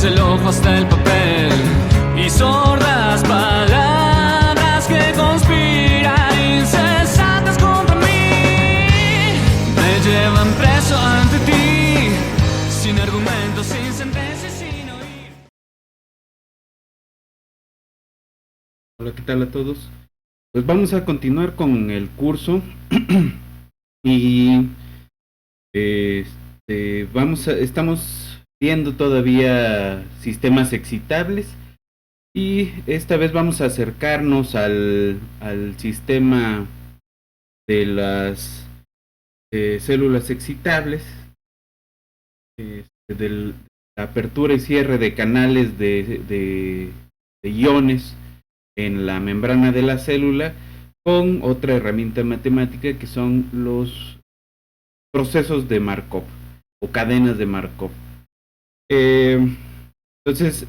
desde el ojo hasta el papel, y sordas palabras que conspiran incesantes contra mí, me llevan preso ante ti, sin argumentos, sin sentencias, sin oír. Hola, ¿qué tal a todos? Pues vamos a continuar con el curso y estamos viendo todavía sistemas excitables y esta vez vamos a acercarnos al sistema de las células excitables, de la apertura y cierre de canales de iones en la membrana de la célula, con otra herramienta matemática que son los procesos de Markov o cadenas de Markov. Entonces,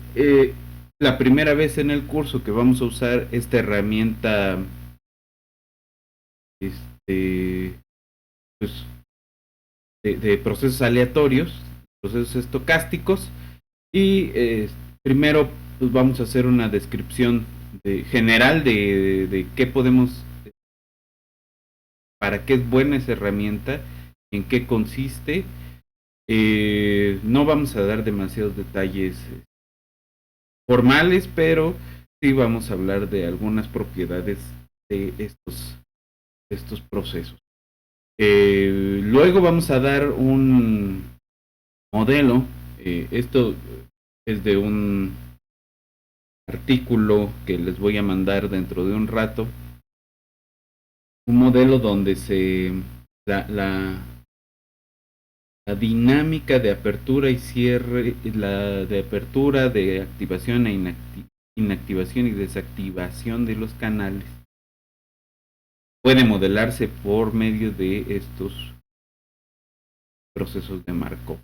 la primera vez en el curso que vamos a usar esta herramienta pues, de procesos aleatorios, procesos estocásticos, y primero pues vamos a hacer una descripción general de qué podemos, para qué es buena esa herramienta, en qué consiste. No vamos a dar demasiados detalles formales, pero sí vamos a hablar de algunas propiedades de estos procesos. Luego vamos a dar un modelo. Esto es de un artículo que les voy a mandar dentro de un rato. Un modelo donde la dinámica de apertura y cierre, la de apertura, de activación e inactivación y desactivación de los canales, puede modelarse por medio de estos procesos de Markov.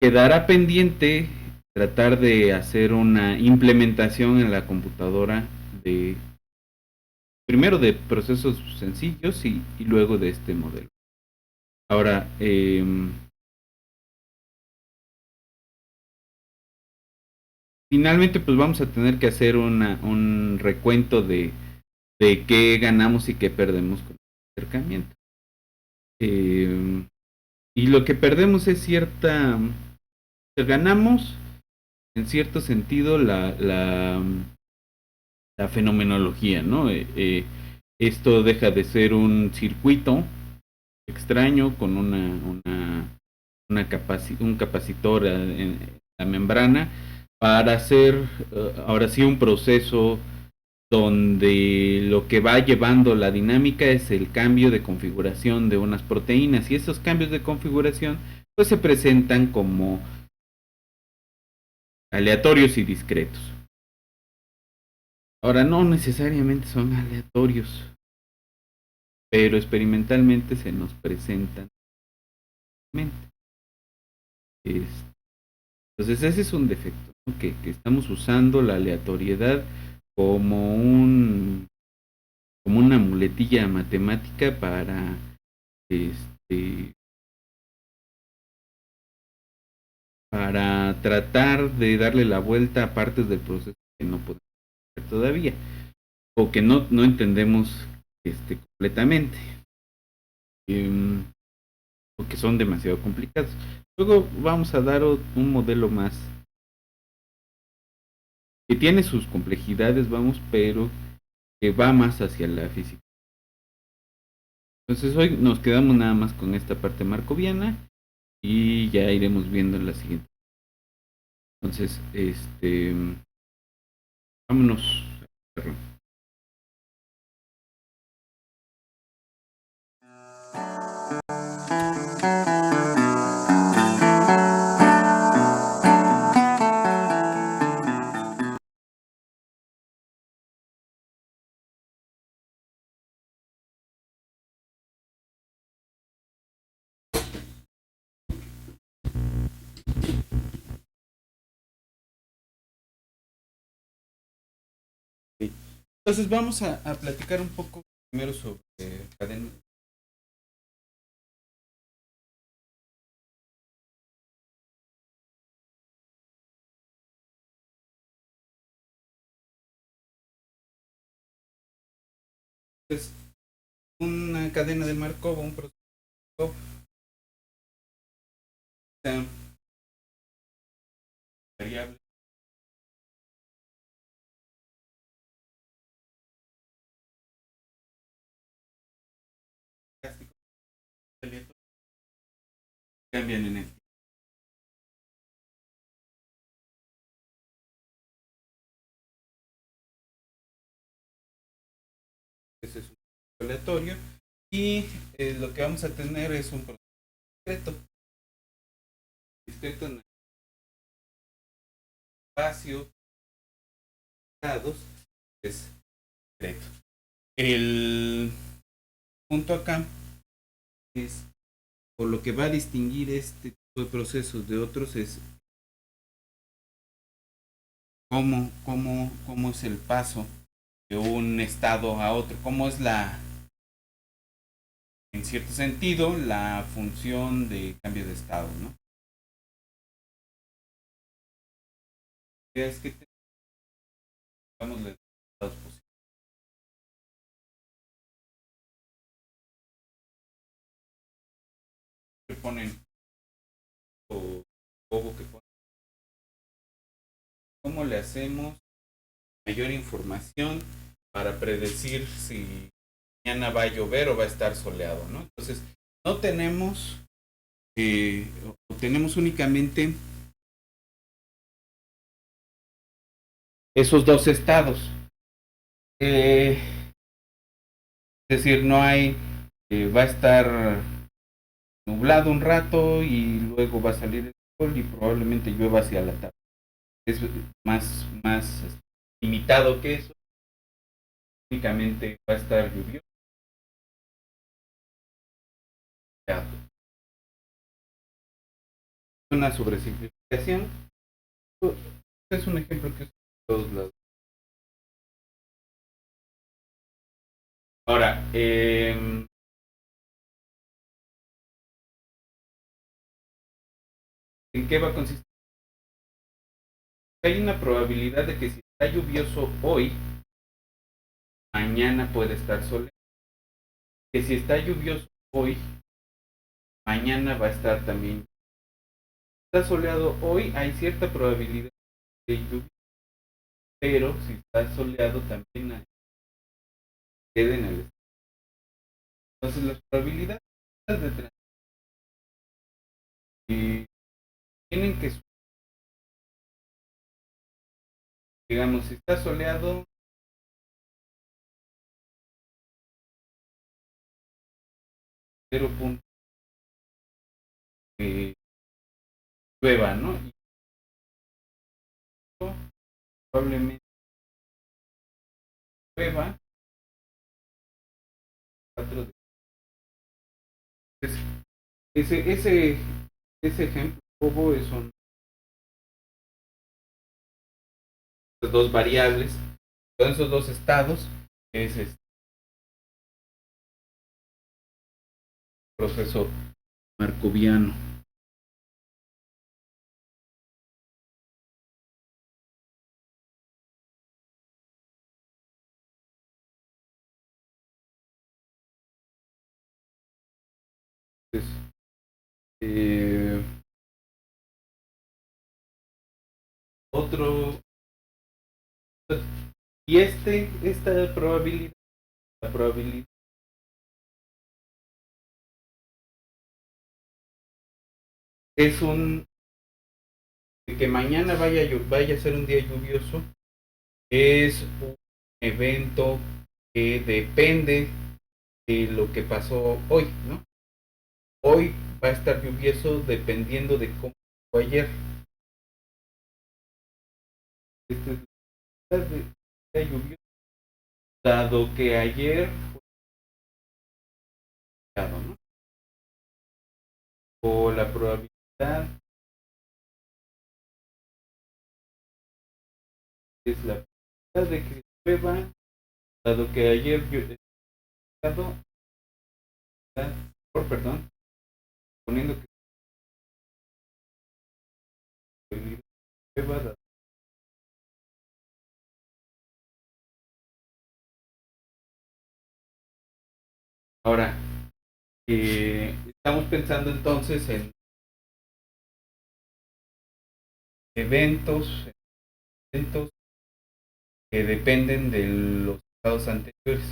Quedará pendiente tratar de hacer una implementación en la computadora primero de procesos sencillos y luego de este modelo. Ahora, finalmente pues vamos a tener que hacer un recuento de qué ganamos y qué perdemos con el acercamiento. Y lo que perdemos es ganamos en cierto sentido la fenomenología, ¿no? Esto deja de ser un circuito extraño con un capacitor en la membrana, para hacer ahora sí un proceso donde lo que va llevando la dinámica es el cambio de configuración de unas proteínas, y esos cambios de configuración pues se presentan como aleatorios y discretos. Ahora, no necesariamente son aleatorios, pero experimentalmente se nos presentan. Entonces ese es un defecto, ¿no? Que estamos usando la aleatoriedad como una muletilla matemática para tratar de darle la vuelta a partes del proceso que no podemos hacer todavía, o que no entendemos completamente, o que son demasiado complicados. Luego vamos a dar un modelo más que tiene sus complejidades, pero que va más hacia la física. Entonces hoy nos quedamos nada más con esta parte marcoviana y ya iremos viendo en la siguiente. Entonces, vámonos a verlo. Entonces vamos a platicar un poco primero sobre cadenas. Entonces, una cadena de Markov, un proceso de Markov, sea, variable aleatorio, cambian en el tiempo. Ese es un proceso aleatorio y lo que vamos a tener es un proceso discreto. Discreto en el espacio, dados, es discreto. El punto acá es, por lo que va a distinguir este tipo de procesos de otros, es cómo es el paso de un estado a otro, cómo es en cierto sentido, la función de cambio de estado, ¿no? Es que tengamos los estados posibles. Que ponen o que ponen. ¿Cómo le hacemos mayor información para predecir si mañana va a llover o va a estar soleado, ¿no? Entonces, no tenemos, tenemos únicamente esos dos estados. Es decir, no hay, va a estar nublado un rato y luego va a salir el sol y probablemente llueva hacia la tarde. Es más limitado que eso. Únicamente va a estar lluvioso. Una sobresimplificación. Es un ejemplo que es todos lados. Ahora, ¿en qué va a consistir? Hay una probabilidad de que si está lluvioso hoy, mañana puede estar soleado. Que si está lluvioso hoy, mañana va a estar también. Si está soleado hoy, hay cierta probabilidad de lluvia, pero si está soleado también queda en el estado. Entonces las probabilidades de transición tienen que, digamos, si está soleado, 0 punto llueva, ¿no? Y probablemente llueva 4 de... Ese ejemplo bobo son dos variables, son esos dos estados, es este proceso marcoviano. Entonces, otro, y esta probabilidad, la probabilidad es que mañana vaya a ser un día lluvioso, es un evento que depende de lo que pasó hoy, ¿no? Hoy va a estar lluvioso dependiendo de cómo fue ayer. Esta es la de lluvioso, dado que ayer fue, ¿no? O la probabilidad es la probabilidad de que llueva, dado que ayer perdón, poniendo que llueva, Ahora, estamos pensando entonces en eventos, eventos que dependen de los estados anteriores,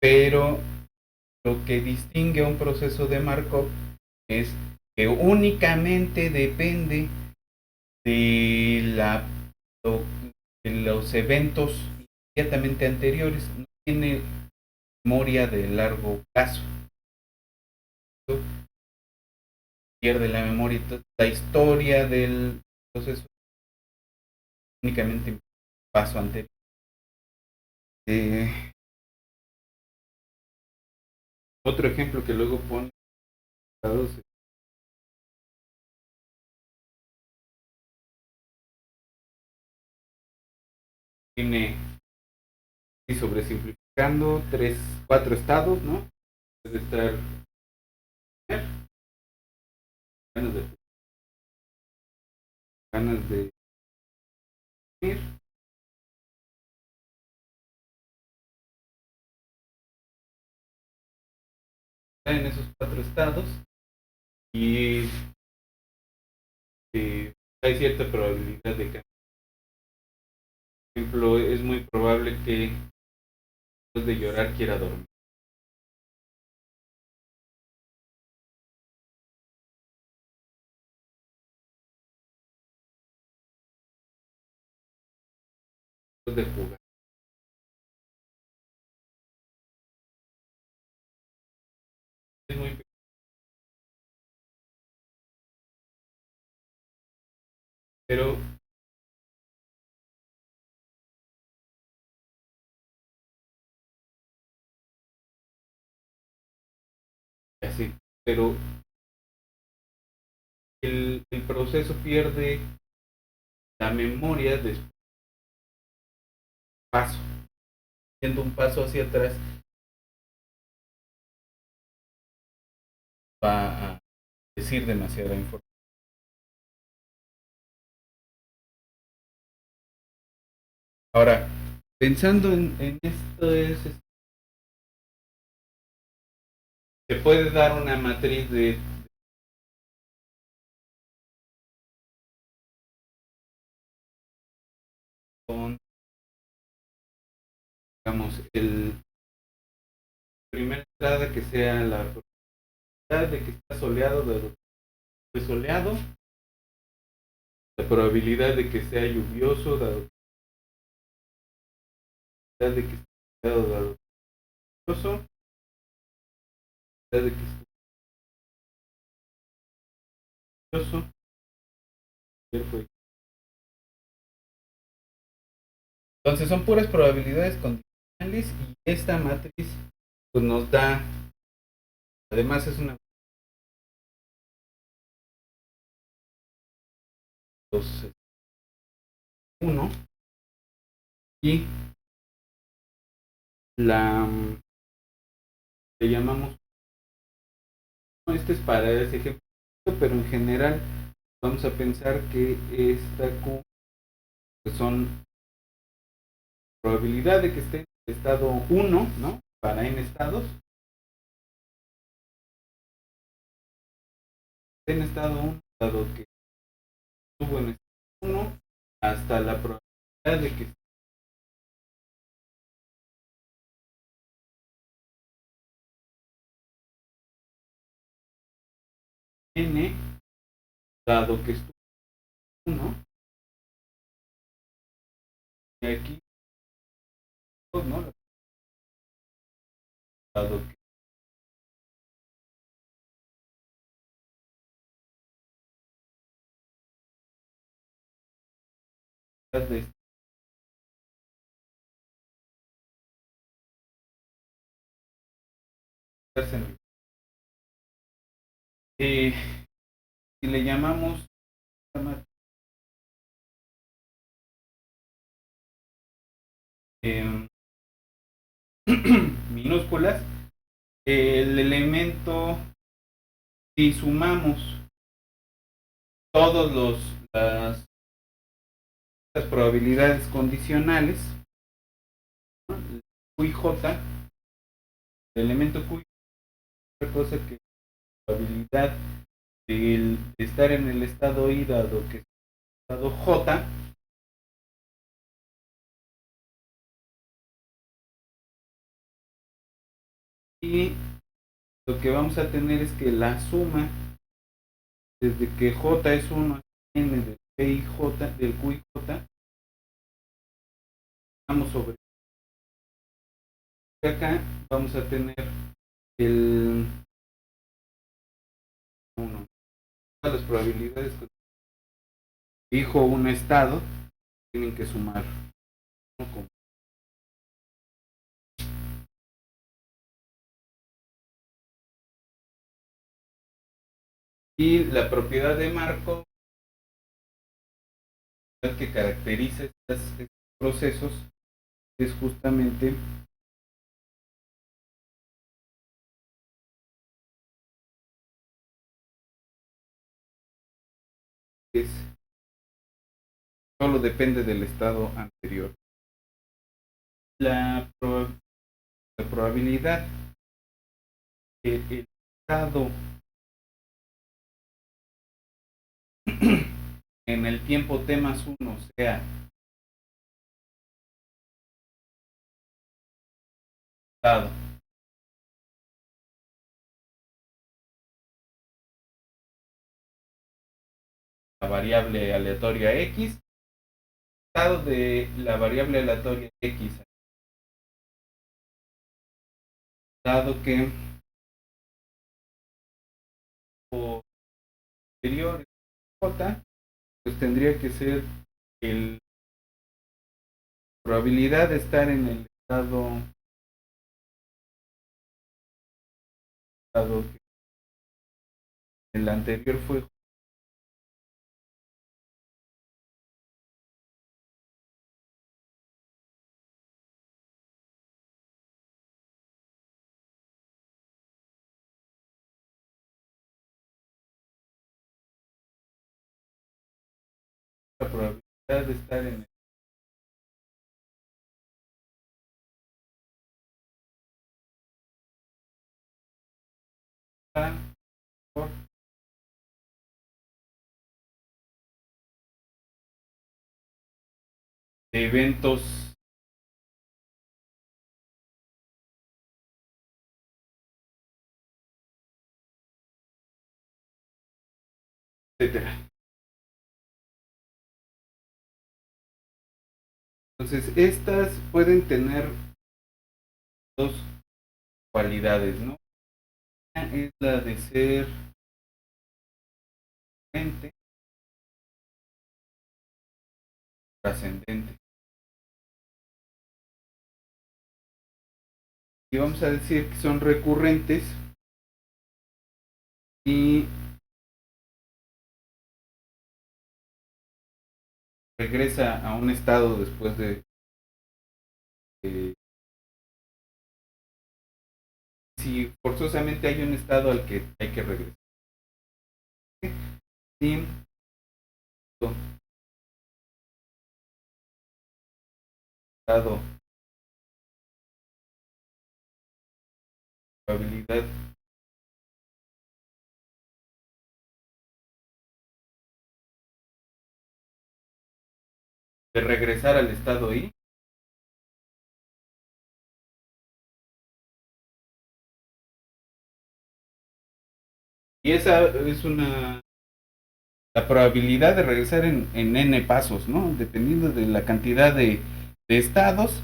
pero lo que distingue a un proceso de Markov es que únicamente depende de, de los eventos inmediatamente anteriores, no tiene memoria de largo plazo, pierde la memoria, la historia del proceso únicamente en paso anterior. Otro ejemplo que luego pone tiene, sobresimplificando, 4 estados, ¿no? Puede estar ganas de ir, en esos 4 estados y hay cierta probabilidad de que, por ejemplo, es muy probable que después de llorar quiera dormir. Después de jugar. Es muy pero así, pero el proceso pierde la memoria de paso, haciendo un paso hacia atrás va a decir demasiada información. Ahora, pensando en esto, se puede dar una matriz de con, digamos, el primera entrada que sea la probabilidad de que está soleado, de soleado, la probabilidad de que sea lluvioso, dado la probabilidad de que esté soleado, dado lluvioso, la probabilidad de que esté lluvioso. Entonces son puras probabilidades condicionales y esta matriz pues nos da, además es una 1 y la le llamamos, este es para ese ejemplo, pero en general vamos a pensar que esta Q pues son probabilidad de que esté en el estado 1, ¿no? Para n estados. En estado 1, dado que estuvo en estado 1, hasta la probabilidad de que n, dado que estuvo 1, y aquí, ¿no? Dado que de si le llamamos minúsculas, el elemento, si sumamos todas las probabilidades condicionales, ¿no? Q y J, el elemento Q otra cosa que la probabilidad de estar en el estado I dado que es el estado J y lo que vamos a tener es que la suma desde que J es 1 hasta N del P y J, del Q y J, vamos sobre acá, vamos a tener el 1. Todas las probabilidades que dijo un estado tienen que sumar, ¿no? Y la propiedad de Markov que caracteriza estos procesos es justamente es solo depende del estado anterior. La, la probabilidad que el estado en el tiempo t más 1 sea estado la variable aleatoria x, estado de la variable aleatoria x, dado que posterior j, pues tendría que ser el probabilidad de estar en el estado que el anterior fue la probabilidad de estar en el de eventos etcétera. Entonces, estas pueden tener dos cualidades, ¿no? Una es la de ser trascendente. Y vamos a decir que son recurrentes y regresa a un estado después de si forzosamente hay un estado al que hay que regresar. Y estado probabilidad de regresar al estado I y esa es una la probabilidad de regresar en n pasos, ¿no? Dependiendo de la cantidad de estados,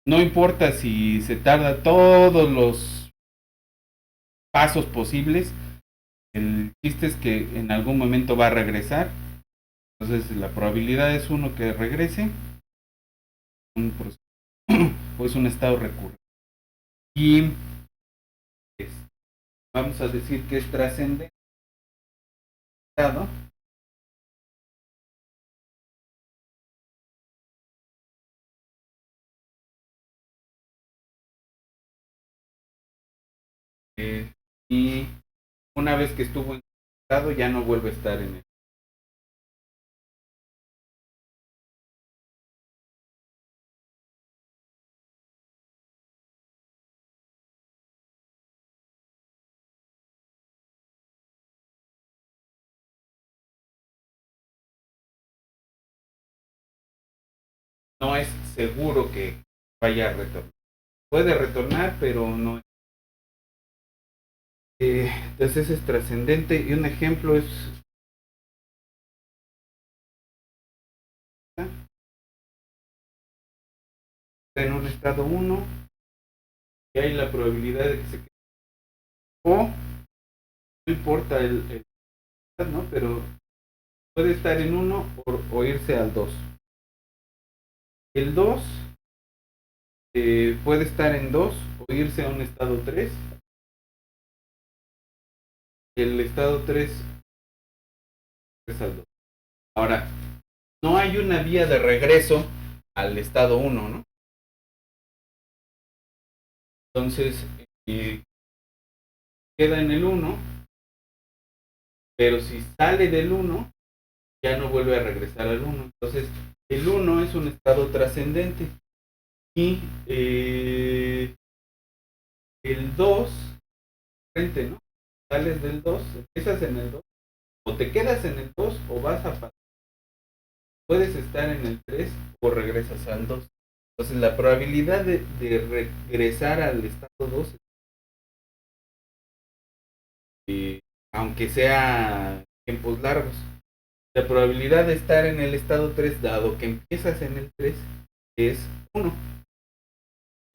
no importa si se tarda todos los pasos posibles, el chiste es que en algún momento va a regresar. Entonces la probabilidad es uno que regrese o es un estado recurrente. Y vamos a decir que es trascendente y una vez que estuvo en estado ya no vuelve a estar en el no es seguro que vaya a retornar. Puede retornar, pero no. Entonces es trascendente y un ejemplo es en un estado 1 y hay la probabilidad de que se quede, o no importa ¿no? Pero puede estar en 1 o irse al 2. El 2 puede estar en 2 o irse a un estado 3. El estado 3 es al 2. Ahora, no hay una vía de regreso al estado 1, ¿no? Entonces, queda en el 1, pero si sale del 1, ya no vuelve a regresar al 1. Entonces, el 1 es un estado trascendente. Y el 2, frente, ¿no? Sales del 2, empiezas en el 2, o te quedas en el 2 o vas a pasar. Puedes estar en el 3 o regresas al 2. Entonces, la probabilidad de regresar al estado 2, aunque sea tiempos largos, la probabilidad de estar en el estado 3, dado que empiezas en el 3, es 1.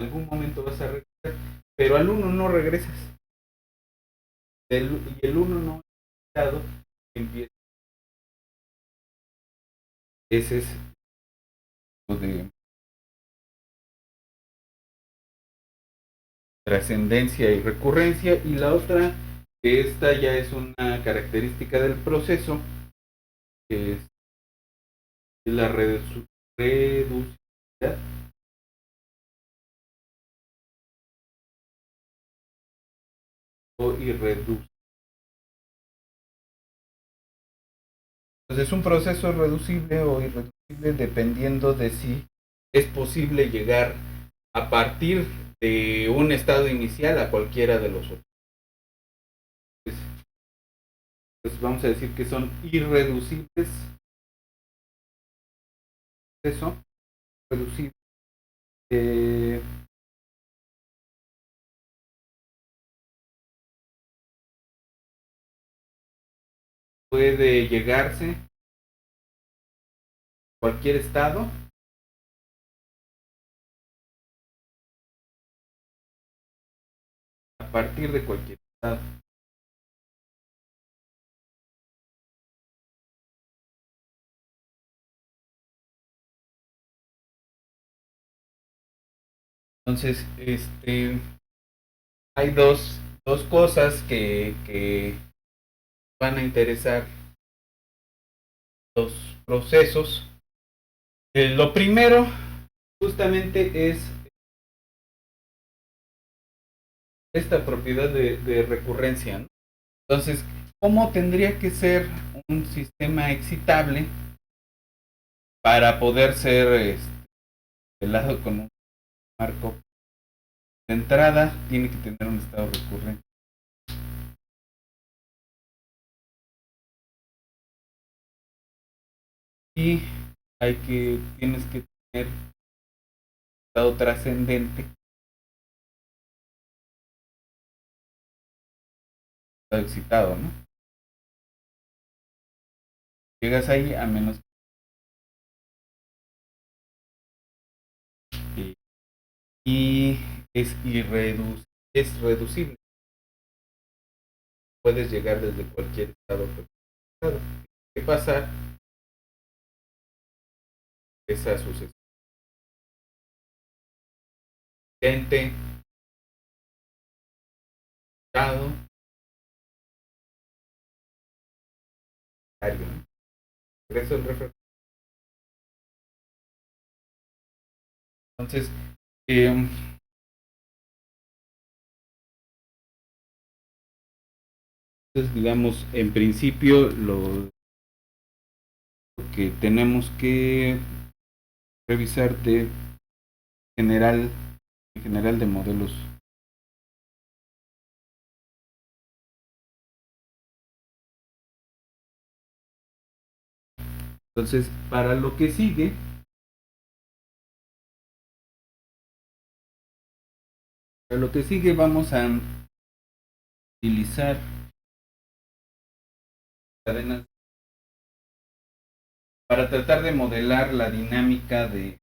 En algún momento vas a regresar, pero al 1 no regresas. Y el 1 no es estado, empieza. Ese es de trascendencia y recurrencia. Y la otra, que esta ya es una característica del proceso, que es la reducibilidad o irreducible. Entonces, un proceso reducible o irreducible dependiendo de si es posible llegar a partir de un estado inicial a cualquiera de los otros. Pues vamos a decir que son irreducibles. Eso, reducible. Eh, Puede llegarse a cualquier estado a partir de cualquier estado. Entonces, hay dos cosas que van a interesar los procesos. Lo primero, justamente, es esta propiedad de recurrencia, ¿no? Entonces, ¿cómo tendría que ser un sistema excitable para poder ser velado con un marco? De entrada, tiene que tener un estado recurrente. Y tienes que tener estado trascendente, estado excitado, ¿no? Llegas ahí a menos que, y es reducible. Puedes llegar desde cualquier estado. ¿Qué pasa? Esa sucesión. Gente, estado, ¿no? Regreso el referente. Entonces, eh, digamos, en principio lo que tenemos que revisar general, en general de modelos. Entonces, para lo que sigue, Para lo que sigue vamos a utilizar cadenas para tratar de modelar la dinámica de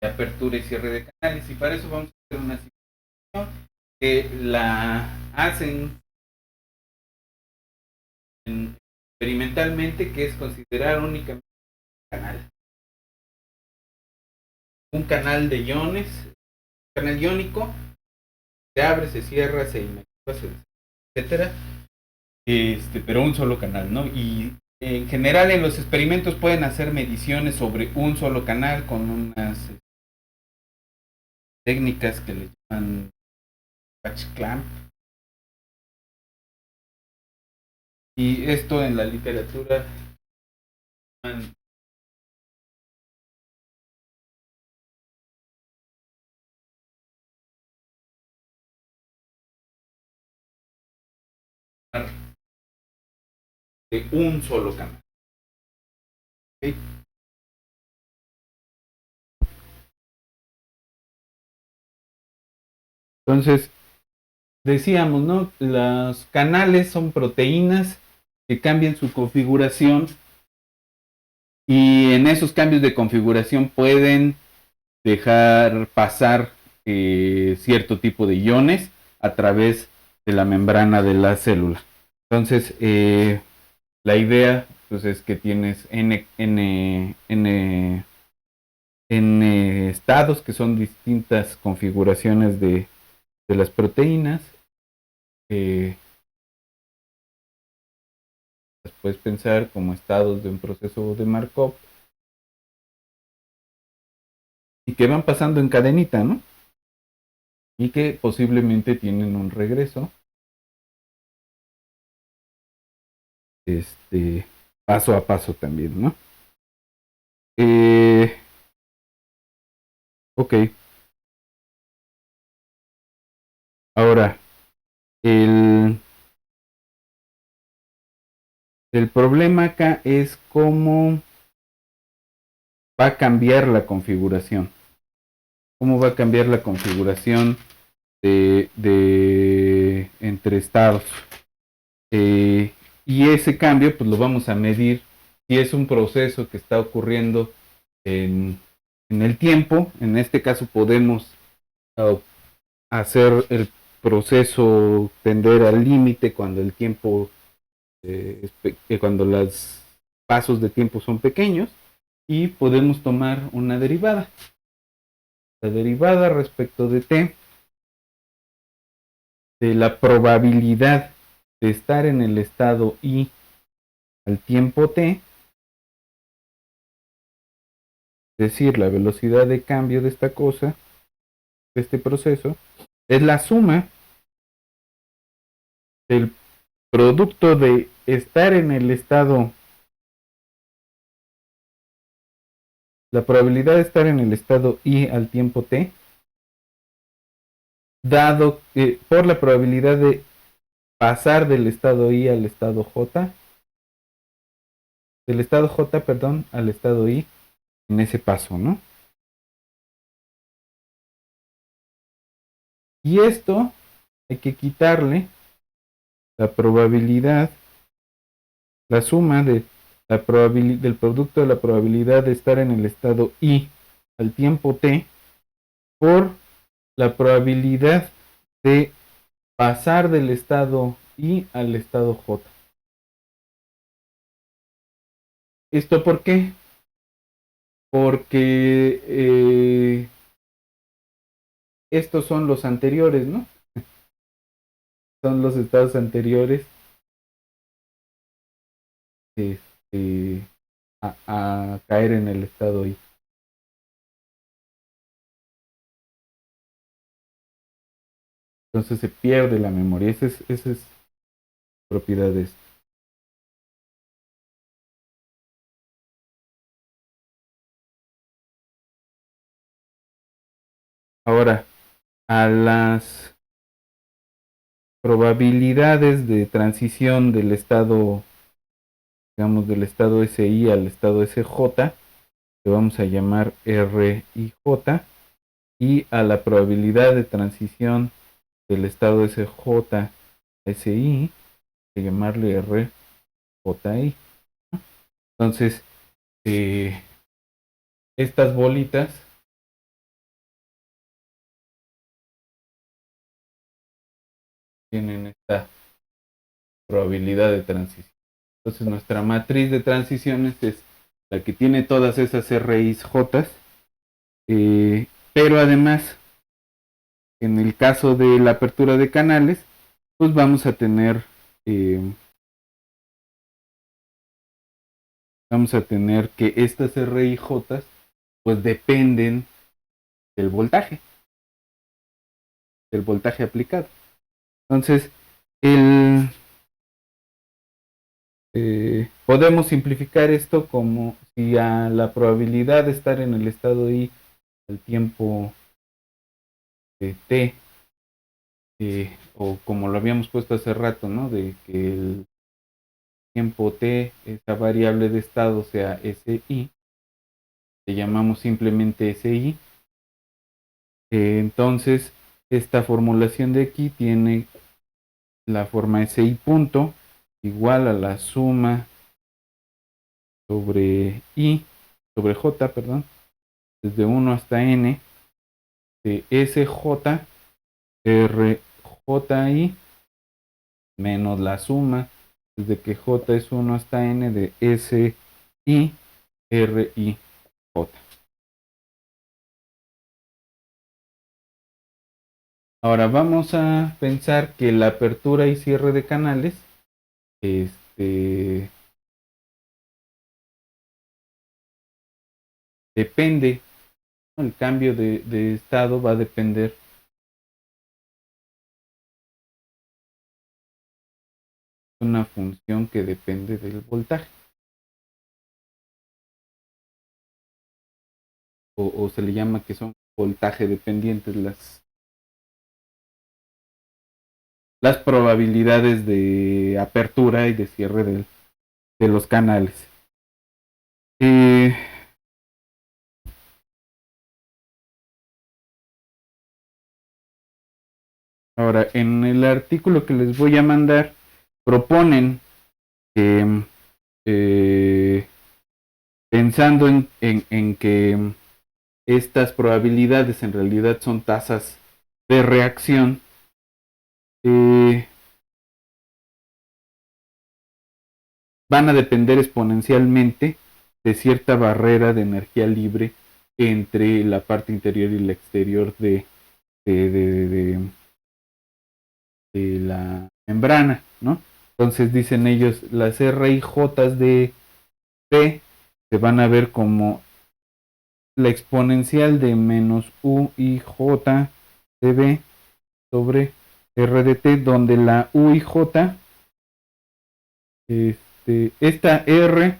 apertura y cierre de canales, y para eso vamos a hacer una simulación que la hacen experimentalmente, que es considerar únicamente un canal de iones, un canal iónico, se abre, se cierra, se inactiva, etcétera, pero un solo canal, ¿no? Y en general en los experimentos pueden hacer mediciones sobre un solo canal con unas técnicas que le llaman patch clamp. Y esto en la literatura de un solo canal. ¿Okay? Entonces, decíamos, ¿no? Los canales son proteínas que cambian su configuración, y en esos cambios de configuración pueden dejar pasar cierto tipo de iones a través de la membrana de la célula. Entonces, la idea pues, es que tienes N estados, que son distintas configuraciones de las proteínas. Las puedes pensar como estados de un proceso de Markov y que van pasando en cadenita, ¿no? Y que posiblemente tienen un regreso paso a paso también, ¿no? Ok. Ahora, el, el problema acá es cómo va a cambiar la configuración. ¿Cómo va a cambiar la configuración de entre estados? Y ese cambio pues lo vamos a medir si es un proceso que está ocurriendo en el tiempo. En este caso podemos hacer el proceso tender al límite cuando el tiempo, cuando los pasos de tiempo son pequeños, y podemos tomar una derivada. La derivada respecto de t de la probabilidad de estar en el estado i al tiempo t, es decir, la velocidad de cambio de esta cosa, de este proceso, es la suma del producto de estar en el estado, la probabilidad de estar en el estado i al tiempo t, dado por la probabilidad de pasar del estado i al estado j, del estado j, perdón, al estado i en ese paso, ¿no? Y esto hay que quitarle la probabilidad, la suma de la del producto de la probabilidad de estar en el estado i al tiempo t por la probabilidad de pasar del estado i al estado j. ¿Esto por qué? Porque estos son los anteriores, ¿no? Son los estados anteriores a caer en el estado I. Entonces se pierde la memoria. Esa es propiedad de esto. Ahora, a las probabilidades de transición del estado, digamos, del estado SI al estado SJ, que vamos a llamar R y J, y a la probabilidad de transición del estado SJ a SI, de llamarle RJI. Entonces, estas bolitas tienen esta probabilidad de transición. Entonces, nuestra matriz de transiciones es la que tiene todas esas RIs J, pero además, en el caso de la apertura de canales, pues vamos a tener que estas RIJ pues dependen del voltaje aplicado. Entonces, podemos simplificar esto como si a la probabilidad de estar en el estado I al tiempo de t, o como lo habíamos puesto hace rato, ¿no? De que el tiempo t, esa variable de estado sea SI, le llamamos simplemente SI. Entonces, esta formulación de aquí tiene la forma SI punto igual a la suma sobre J, perdón, desde 1 hasta n de SJ RJI menos la suma desde que J es 1 hasta n de SI RIJ. Ahora vamos a pensar que la apertura y cierre de canales depende, ¿no? El cambio de estado va a depender de una función que depende del voltaje, o se le llama que son voltaje dependientes las probabilidades de apertura y de cierre de los canales. Ahora, en el artículo que les voy a mandar, proponen que, pensando en que estas probabilidades en realidad son tasas de reacción, van a depender exponencialmente de cierta barrera de energía libre entre la parte interior y la exterior de la membrana, ¿no? Entonces dicen ellos, las RIJ de P se van a ver como la exponencial de menos UIJ de B sobre R de T, donde la UIJ, esta R,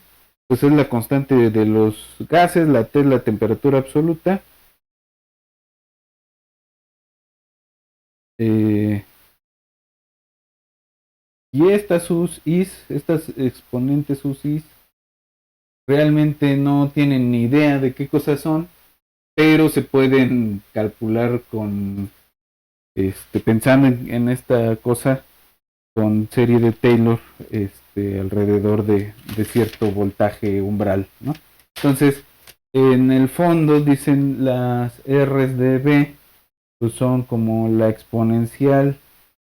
pues es la constante de los gases, la T es la temperatura absoluta, y estas sus Is, estas exponentes sus Is, realmente no tienen ni idea de qué cosas son, pero se pueden calcular con, pensando en esta cosa, con serie de Taylor, alrededor de cierto voltaje umbral, ¿no? Entonces, en el fondo dicen las R's de B, pues son como la exponencial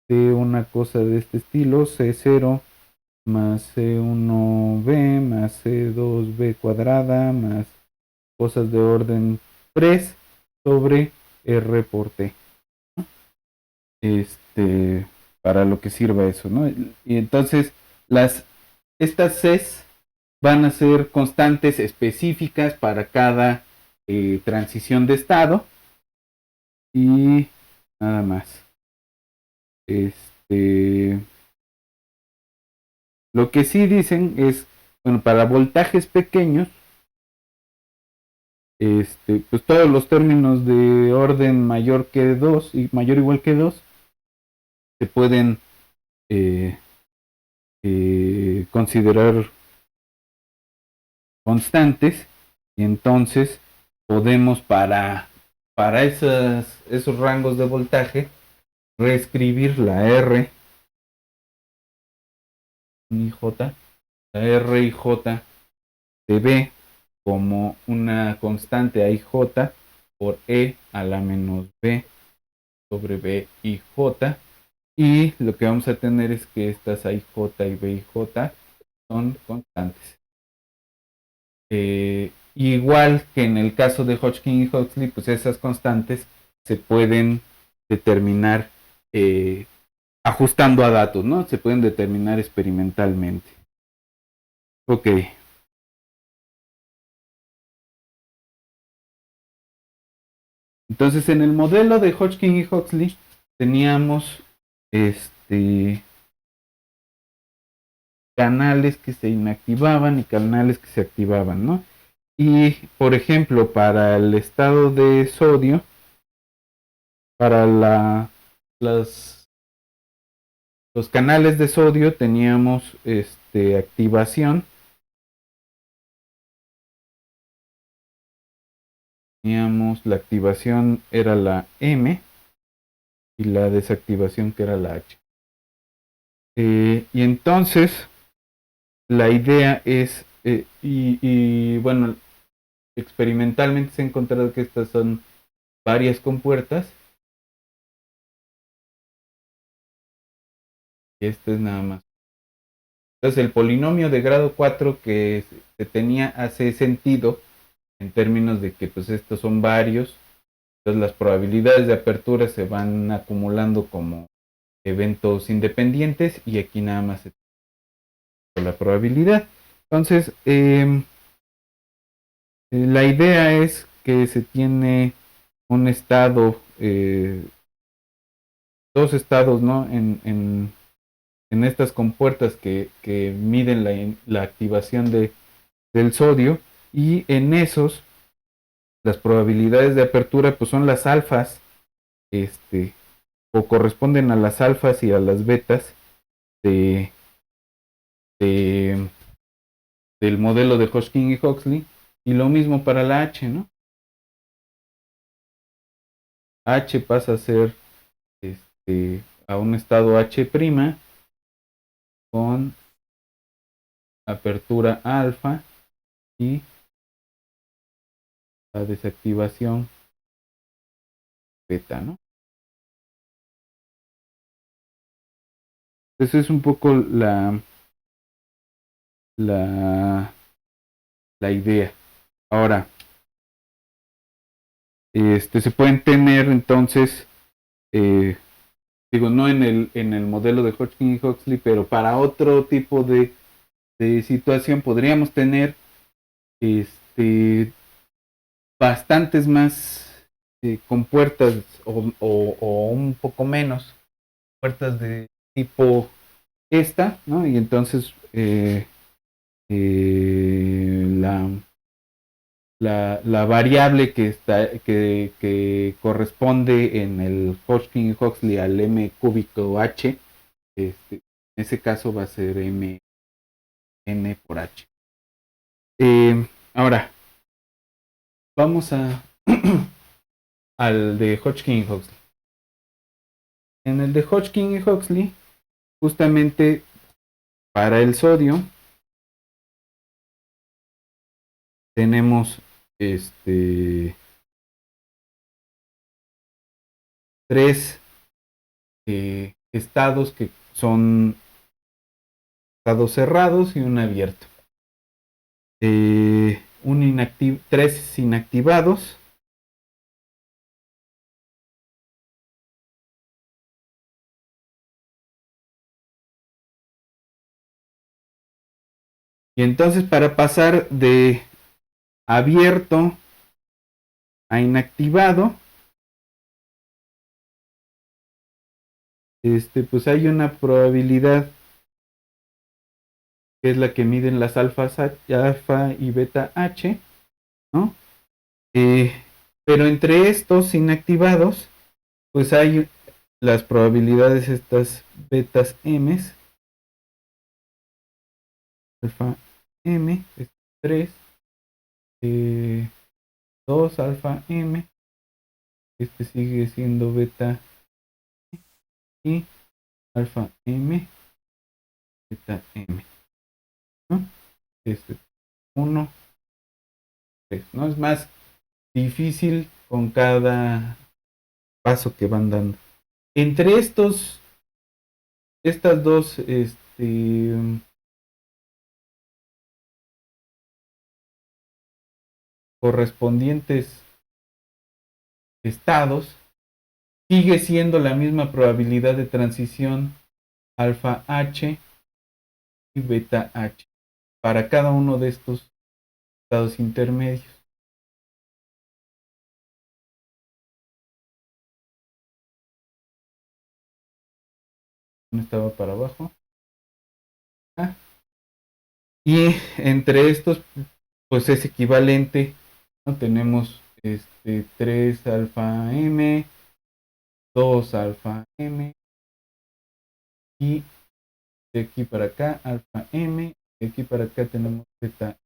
de una cosa de este estilo, C0 más C1B más C2B cuadrada más cosas de orden 3 sobre R por T. Para lo que sirva eso, ¿no? Y entonces estas Cs van a ser constantes específicas para cada transición de estado y nada más. Lo que sí dicen es, bueno, para voltajes pequeños, pues todos los términos de orden mayor que 2 y mayor o igual que 2 se pueden considerar constantes, y entonces podemos para para esos rangos de voltaje, reescribir la R y J, la R y J de B como una constante a I J por E a la menos B sobre B y J. Y lo que vamos a tener es que estas I J y B y J son constantes. Igual que en el caso de Hodgkin y Huxley, pues esas constantes se pueden determinar ajustando a datos, ¿no? Se pueden determinar experimentalmente. Ok. Entonces, en el modelo de Hodgkin y Huxley teníamos canales que se inactivaban y canales que se activaban, ¿no? Y, por ejemplo, para el estado de sodio, para los canales de sodio teníamos activación. Teníamos la activación era la M y la desactivación que era la H. Y entonces la idea es, bueno, experimentalmente se ha encontrado que estas son varias compuertas. Y este es nada más. Entonces el polinomio de grado 4 que se tenía hace sentido en términos de que pues estos son varios. Entonces las probabilidades de apertura se van acumulando como eventos independientes y aquí nada más se tiene la probabilidad. Entonces la idea es que se tiene un estado, dos estados, ¿no? En estas compuertas que miden la activación del sodio y en esos las probabilidades de apertura pues son las alfas o corresponden a las alfas y a las betas de, de del modelo de Hodgkin y Huxley y lo mismo para la H, ¿no? H pasa a ser a un estado H' con apertura alfa y la desactivación beta, ¿no? Esa es un poco la, la idea. Ahora, se pueden tener entonces, digo, no en el modelo de Hodgkin y Huxley, pero para otro tipo de situación podríamos tener bastantes más compuertas o un poco menos puertas de tipo esta, ¿no? Y entonces la variable que corresponde en el Hodgkin y Huxley al m cúbico h, en ese caso va a ser m n por h. Ahora, vamos al de Hodgkin y Huxley. En el de Hodgkin y Huxley, justamente para el sodio, tenemos tres estados que son estados cerrados y un abierto. Tres inactivados. Y entonces para pasar de abierto a inactivado, pues hay una probabilidad que es la que miden las alfa y beta H, ¿no? Pero entre estos inactivados, pues hay las probabilidades estas betas M, alfa M, 3, 2 alfa M Este sigue siendo beta y alfa M, beta M, ¿no? Este 1, 3, ¿no? Es más difícil con cada paso que van dando. Entre estas dos correspondientes estados, sigue siendo la misma probabilidad de transición alfa H y beta H para cada uno de estos estados intermedios. Uno estaba para abajo. Y entre estos, pues es equivalente, ¿no? Tenemos 3 alfa M, 2 alfa M, y de aquí para acá alfa M, de aquí para acá tenemos beta.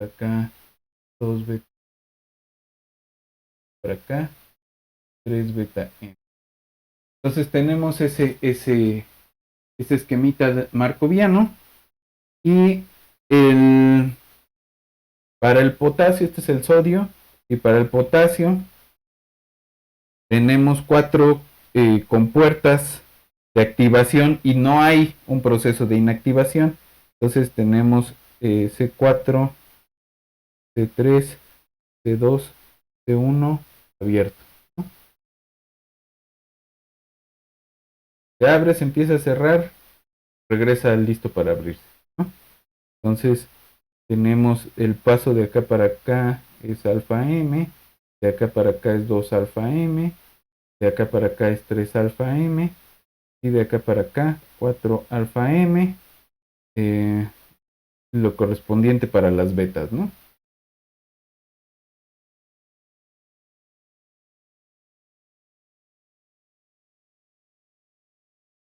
Acá 2 beta, para acá 3 beta M. Entonces tenemos ese esquemita marcoviano. Y para el potasio, este es el sodio, y para el potasio tenemos 4 compuertas de activación y no hay un proceso de inactivación. Entonces tenemos C4, C3, C2, C1 abierto, ¿no? Se abre, se empieza a cerrar, regresa listo para abrirse, ¿no? Entonces tenemos el paso de acá para acá es alfa M, de acá para acá es 2 alfa M, de acá para acá es 3 alfa M, y de acá para acá 4 alfa M, lo correspondiente para las betas, ¿no?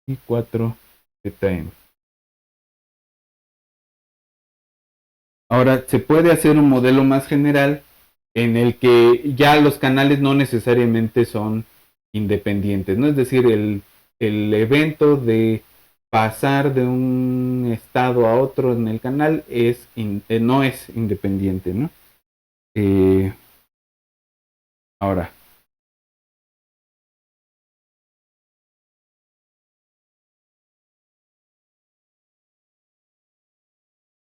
Y 4 beta M. Ahora, se puede hacer un modelo más general en el que ya los canales no necesariamente son independientes, ¿no? Es decir, el evento de pasar de un estado a otro en el canal no es independiente, ¿no? Eh, ahora,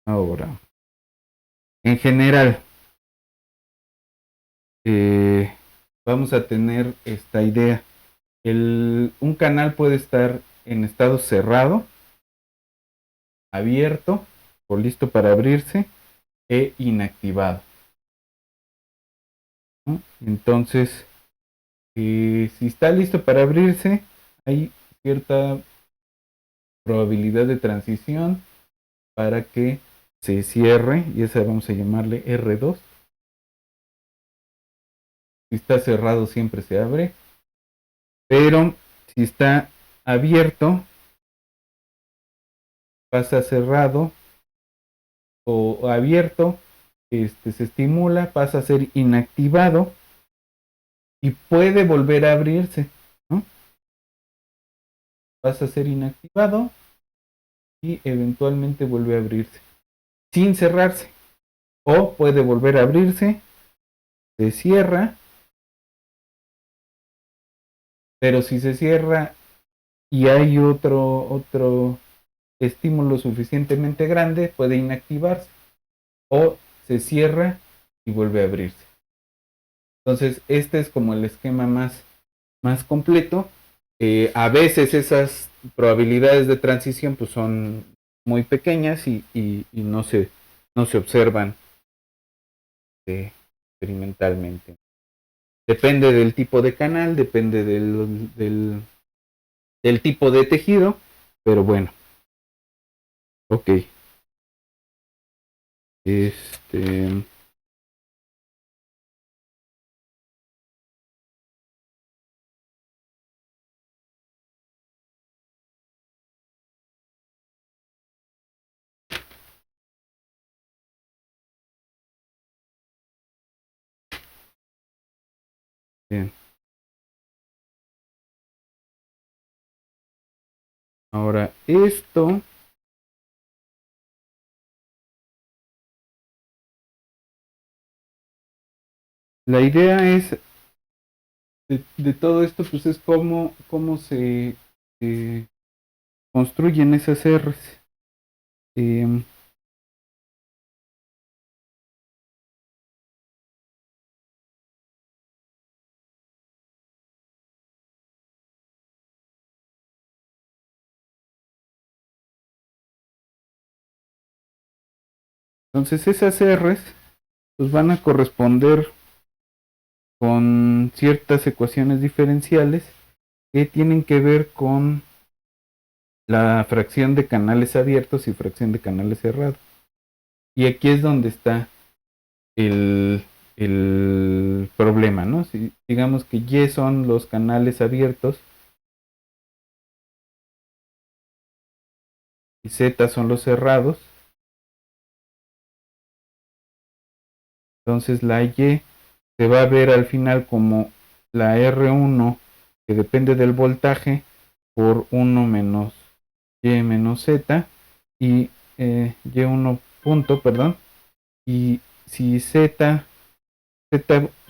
ahora, en general, eh, vamos a tener esta idea. Un canal puede estar en estado cerrado, abierto o listo para abrirse e inactivado, ¿no? Entonces, si está listo para abrirse, hay cierta probabilidad de transición para que se cierre, y esa vamos a llamarle R2. Si está cerrado siempre se abre, pero si está abierto pasa cerrado, o abierto, se estimula, pasa a ser inactivado y puede volver a abrirse, ¿no? Pasa a ser inactivado y eventualmente vuelve a abrirse sin cerrarse, o puede volver a abrirse, se cierra, pero si se cierra y hay otro estímulo suficientemente grande, puede inactivarse, o se cierra y vuelve a abrirse. Entonces, este es como el esquema más completo. A veces esas probabilidades de transición pues son muy pequeñas y no se observan experimentalmente. Depende del tipo de canal, depende del tipo de tejido, pero bueno, ok. Este, Bien. Ahora, la idea es de todo esto, pues es cómo se eh, construyen esas R's. Em, entonces esas R's pues van a corresponder con ciertas ecuaciones diferenciales que tienen que ver con la fracción de canales abiertos y fracción de canales cerrados. Y aquí es donde está el problema, ¿no? Si digamos que Y son los canales abiertos y Z son los cerrados, entonces la Y se va a ver al final como la R1 que depende del voltaje por 1 menos Y menos Z y Y1 punto, perdón, y si Z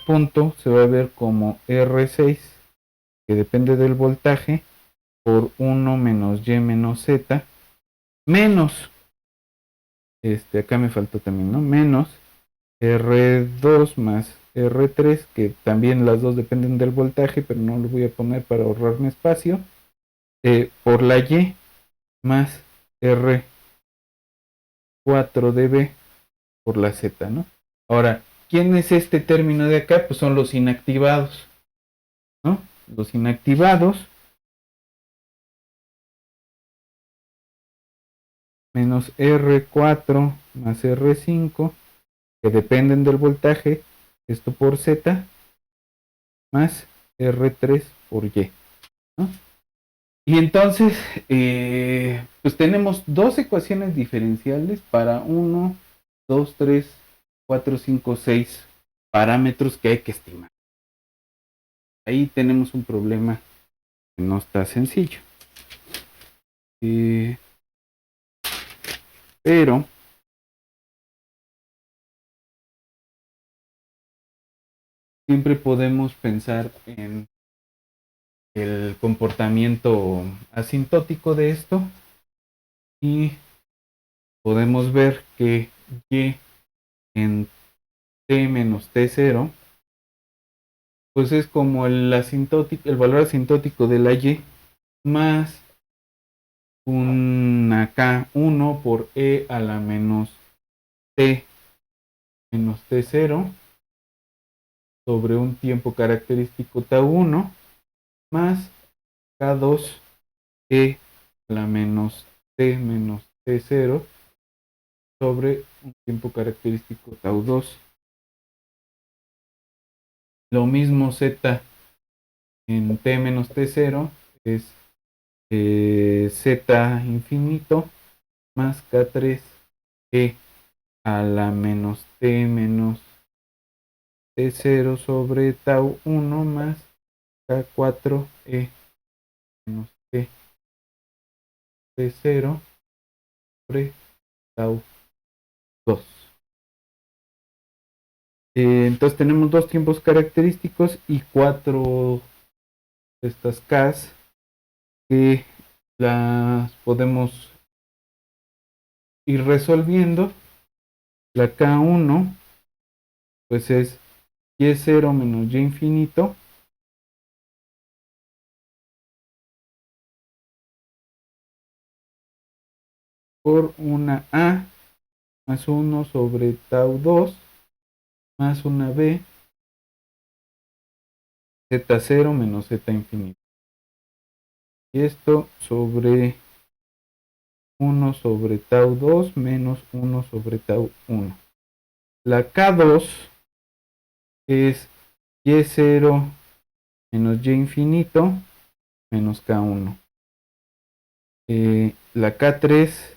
punto se va a ver como R6 que depende del voltaje por 1 menos Y menos Z menos, acá me faltó también, ¿no? Menos R2 más R3, que también las dos dependen del voltaje, pero no lo voy a poner para ahorrarme espacio, por la Y más R4dB por la Z, ¿no? Ahora, ¿quién es este término de acá? Pues son los inactivados, ¿no? Los inactivados menos R4 más R5, que dependen del voltaje, esto por Z, más R3 por Y, ¿no? Y entonces, pues tenemos dos ecuaciones diferenciales para 1, 2, 3, 4, 5, 6 parámetros que hay que estimar. Ahí tenemos un problema que no está sencillo. Pero siempre podemos pensar en el comportamiento asintótico de esto y podemos ver que Y en T menos T0 pues es como el valor asintótico de la Y más una K1 por E a la menos T menos T0 sobre un tiempo característico tau1 más K2 E a la menos T menos T0 sobre un tiempo característico tau2. Lo mismo Z en T menos T0 es Z infinito más K3 E a la menos T menos T0 sobre tau1 más K4 E menos T T0 sobre tau2. Entonces tenemos dos tiempos característicos y cuatro de estas Ks que las podemos ir resolviendo. La K1 pues es Y0 menos Y infinito por una A más 1 sobre tau2 más una B Z0 menos Z infinito. Y esto sobre 1 sobre tau2 menos 1 sobre tau1. La K2 es Y0 menos Y infinito menos K1. La K3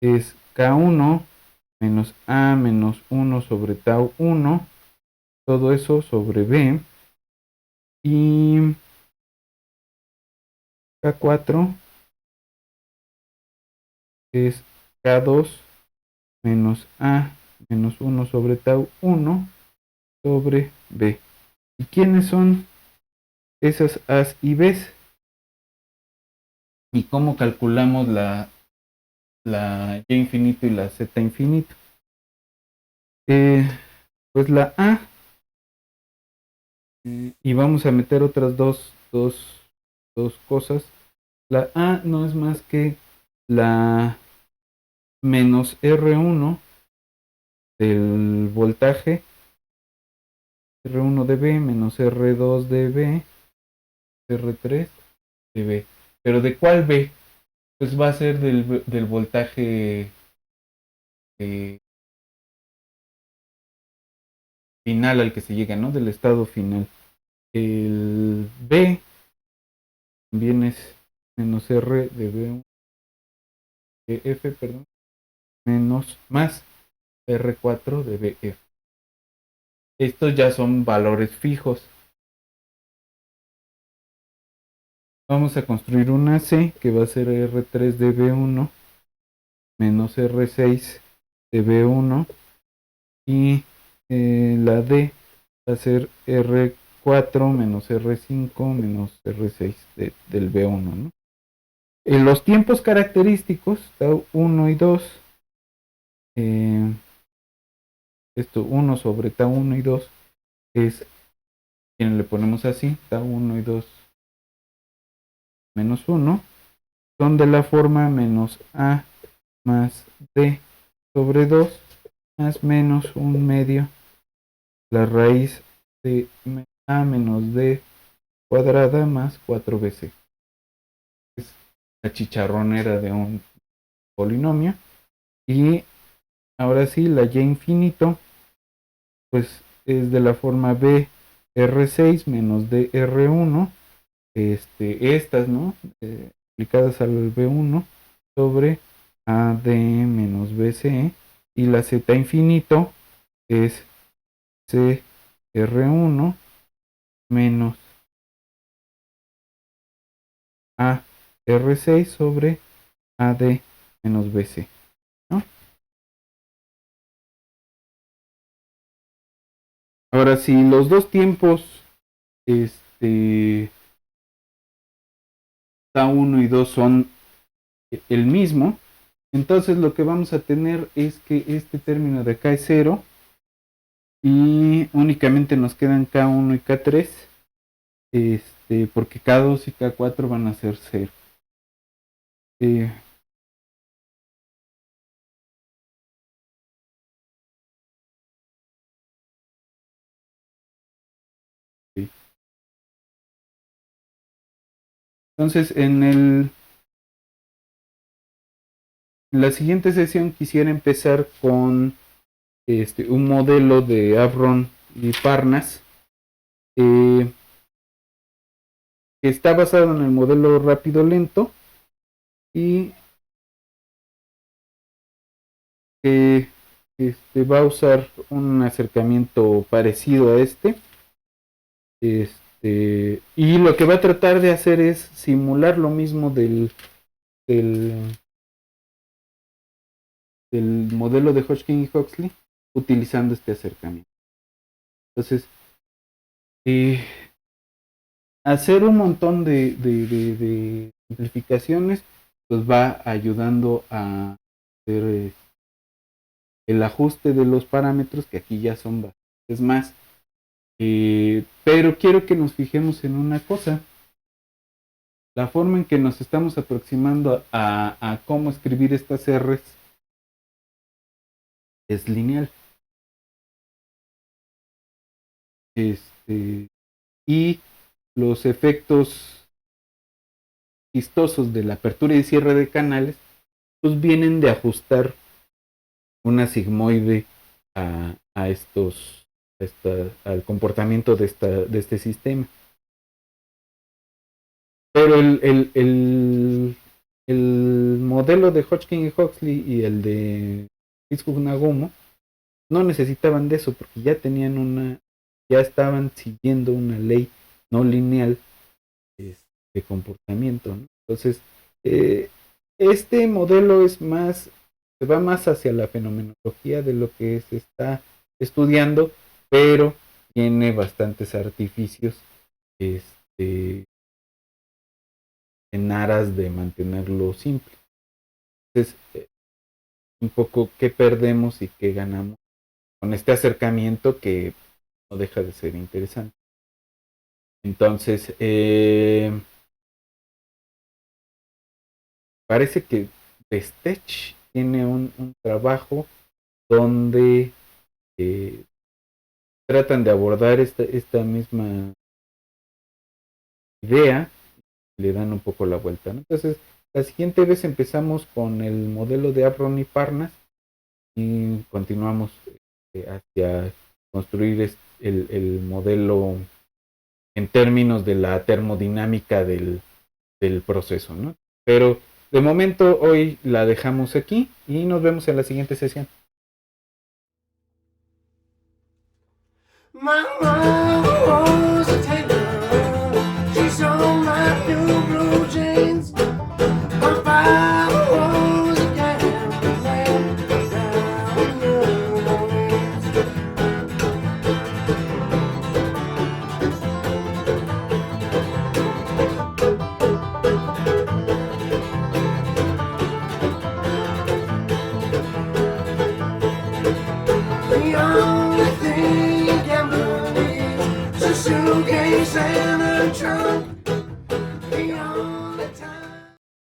es K1 menos A menos 1 sobre tau1. Todo eso sobre B Y K4 es K2 menos A menos 1 sobre tau 1 sobre B. ¿Y quiénes son esas A's y B's? ¿Y cómo calculamos la Y infinito y la Z infinito? Pues la A, y vamos a meter otras dos cosas. La A no es más que la menos R1 del voltaje, R1 de B menos R2 de B, R3 de B. ¿Pero de cuál B? Pues va a ser del voltaje final al que se llega, ¿no? Del estado final. El B también es menos R de B, de F, perdón, menos más R4 de BF. Estos ya son valores fijos. Vamos a construir una C que va a ser R3 de B1 menos R6 de B1 y la D va a ser R4 menos R5 menos R6 del B1, ¿no? En los tiempos característicos, tau 1 y 2, esto 1 sobre tau 1 y 2 es, quien le ponemos así, tau 1 y 2 menos 1, son de la forma menos A más D sobre 2 más menos 1 medio la raíz de A menos D cuadrada más 4bc. Es la chicharronera de un polinomio. Y ahora sí, la y infinito, pues es de la forma B R6 menos DR1, estas, ¿no? Aplicadas al B1 sobre AD menos BC, y la Z infinito es CR1 menos AR6 sobre AD menos BC, ¿no? Ahora, si los dos tiempos, K1 y 2 son el mismo, entonces lo que vamos a tener es que este término de acá es 0 y únicamente nos quedan K1 y K3, porque K2 y K4 van a ser 0. Entonces, en la siguiente sesión quisiera empezar con un modelo de Avron y Parnas, que está basado en el modelo rápido-lento y que va a usar un acercamiento parecido a y lo que va a tratar de hacer es simular lo mismo del, del modelo de Hodgkin y Huxley utilizando este acercamiento. Entonces, hacer un montón de simplificaciones pues va ayudando a hacer el ajuste de los parámetros, que aquí ya son bastantes más. Pero quiero que nos fijemos en una cosa. La forma en que nos estamos aproximando a cómo escribir estas R's es lineal. Y los efectos vistosos de la apertura y cierre de canales pues vienen de ajustar una sigmoide al comportamiento de este sistema. Pero el modelo de Hodgkin y Huxley y el de Fishhook-Nagumo no necesitaban de eso porque ya estaban siguiendo una ley no lineal de comportamiento, ¿no? Entonces, este modelo se va más hacia la fenomenología de lo que se está estudiando, pero tiene bastantes artificios en aras de mantenerlo simple. Entonces, un poco qué perdemos y qué ganamos con este acercamiento que no deja de ser interesante. Entonces, parece que Stech tiene un trabajo donde tratan de abordar esta misma idea, le dan un poco la vuelta, ¿no? Entonces, la siguiente vez empezamos con el modelo de Avron y Parnas y continuamos hacia construir el modelo en términos de la termodinámica del proceso, ¿no? Pero de momento hoy la dejamos aquí y nos vemos en la siguiente sesión. My mom was a tailor. She sewed my new blue jeans. My father was a gambler down in New Orleans. The only thing you can believe is a suitcase and a trunk.